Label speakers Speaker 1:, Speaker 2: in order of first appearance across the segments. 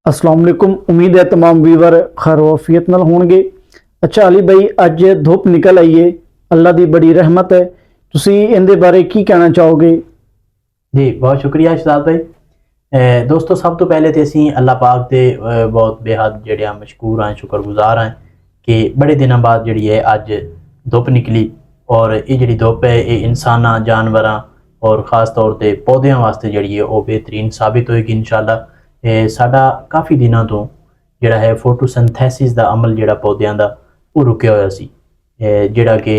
Speaker 1: अस्सलाम वालेकुम। उम्मीद है तमाम व्यूवर खैर वफियत नाल होणगे। अच्छा अली भाई, अज धुप निकल आई है, अल्लाह दी बड़ी रहमत है, तुसी इहदे बारे की कहना चाहोगे?
Speaker 2: जी बहुत शुक्रिया शहजाद भाई। दोस्तों सब तो पहले तो असी अल्लाह पाक के बहुत बेहद जेह्ड़े मशकूर हैं, शुक्रगुजार हैं कि बड़े दिनों बाद जी है अज धुप निकली। और ये जी धुप है ये इंसाना जानवरों और ख़ास तौर पर पौधों वास्ते जी है वो बेहतरीन साबित होएगी इंशाअल्लाह। साडा काफ़ी दिनों तो जिहड़ा है फोटोसिंथेसिस का अमल जिहड़ा पौधों का वो रुकिया होया सी, जिहड़ा कि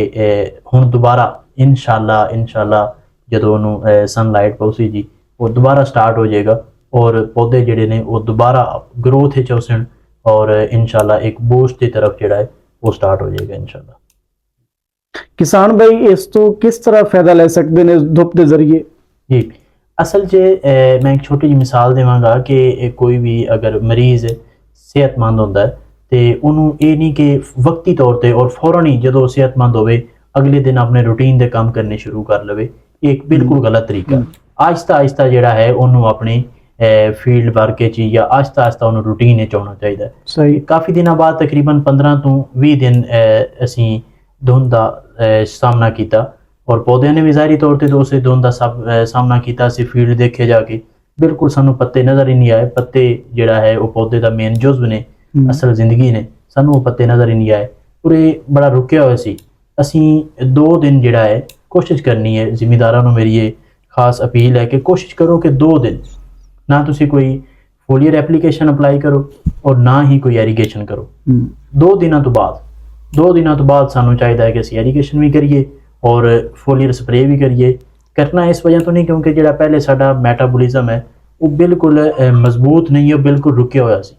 Speaker 2: हुण दोबारा इंशाअल्लाह जो उन्होंने सनलाइट पहुँची जी वो दोबारा स्टार्ट हो जाएगा और पौधे जिहड़े ने वो दोबारा ग्रोथ उसन और इंशाअल्लाह एक बूस्ट की तरफ जिहड़ा है वो स्टार्ट हो जाएगा इंशाअल्लाह।
Speaker 1: किसान भाई इस तो किस तरह फायदा ले सकते हैं धुप के जरिए?
Speaker 2: जी असल च मैं एक छोटी जी मिसाल देवांगा कि कोई भी अगर मरीज़ सेहतमंद होंदा है तो उन्होंने ये नहीं कि वक्ती तौर पर और फौरन ही जो सेहतमंद होवे अगले दिन अपने रूटीन के काम करने शुरू कर लवे, एक बिल्कुल गलत तरीका। आहिस्ता आहिस्ता जिहड़ा है उन्होंने अपनी फील्ड वर्क या आहिस्ता आहिस्ता उन्होंने रूटीन आना चाहिए।
Speaker 1: सही।
Speaker 2: काफ़ी दिनों बाद तकरीबन 15 तो 20 दिन असी धुंध का सामना किया और पौधों ने भी ज़ाहरी तौर पर उस धुंध का सामना किया। असी फील्ड देखे जाके बिल्कुल सानू पत्ते नज़र ही नहीं आए। पत्ते जिहड़ा है वो पौधे का मेन जुज़व ने, असल जिंदगी ने, सानू वो पत्ते नज़र ही नहीं आए और ये बड़ा रुकिया हुआ सी। असी 2 दिन जिहड़ा है कोशिश करनी है, जिमीदारों को मेरी ये खास अपील है कि कोशिश करो कि 2 दिन ना तुसी कोई फोलियर एप्लीकेशन अप्लाई करो और ना ही कोई एरीगेशन करो। 2 दिनों तो बाद सानू चाहिए कि असी एरीगेशन भी करिए और फोलियर स्प्रे भी करिए। करना इस वजह तो नहीं क्योंकि जो पहले साडा मैटाबोलिज्म है वो बिल्कुल मजबूत नहीं है, बिल्कुल रुकिया हुआ सी।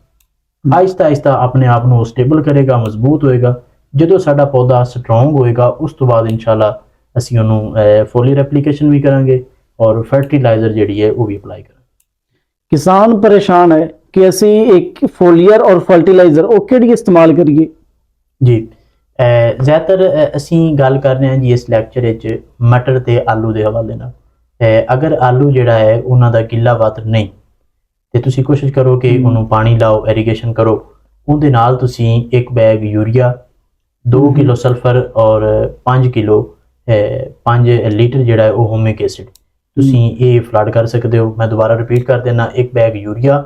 Speaker 2: आहिस्ता आहिस्ता अपने आप को स्टेबल करेगा, मजबूत होएगा। जो साडा पौधा स्ट्रोंग होएगा उस तो बाद इंशाअल्लाह असी उन्होंने फोलियर एप्लीकेशन भी करांगे और फर्टिलाइजर जी है वो भी अप्लाई करेंगे।
Speaker 1: किसान परेशान है कि असी एक फोलियर और फर्टिलाइजर वो केड़ी इस्तेमाल करिए? जी
Speaker 2: ज़्यादातर असी गल कर रहे हैं जी इस लैक्चर मटर ते आलू के हवाले नाल। अगर आलू जिहड़ा है उन्होंने गिला वातर नहीं तो तुसी कोशिश करो कि उन्होंने पानी लाओ, एरीगेशन करो। उहदे नाल तुसी 1 बैग यूरिया, 2 किलो सल्फर और 5 किलो 5 लीटर जिहड़ा है वो होमिक एसिड तुसी ये फ्लड कर सकते हो। मैं दोबारा रिपीट कर देना, 1 बैग यूरिया,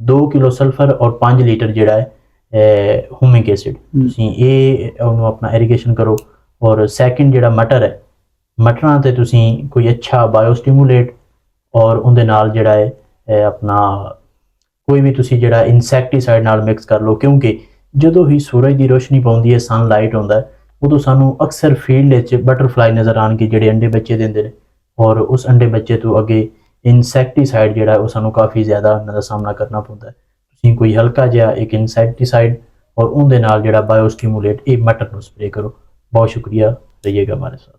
Speaker 2: 2 किलो सल्फर और 5 लीटर जिहड़ा है होमिक एसिड तुसी ये अपना एरीगेशन करो। और सैकेंड जिहड़ा मटर है, मटरां ते तुसी कोई अच्छा बायोस्टिमुलेट और उहदे नाल जिहड़ा है अपना कोई भी तुसी जिहड़ा इंसैक्टीसाइड नाल मिक्स कर लो, क्योंकि जो ही सूरज की रोशनी पाउंदी है, सनलाइट होंदा है, उदों सानू अक्सर फील्ड बटरफ्लाई नज़र आएंगे जिहड़े अंडे बच्चे देंदे ने और उस अंडे बच्चे तो अगे इंसैक्टीसाइड जिहड़ा है वो सानू काफ़ी ज़्यादा उन्हां दा सामना करना पौंदा है। तुसीं कोई हल्का जिहा एक इंसैक्टीसाइड और उहदे नाल जिहड़ा बायोस्टिमुलेट ये मटर को स्प्रे करो। बहुत शुक्रिया, रहिएगा हमारे साथ।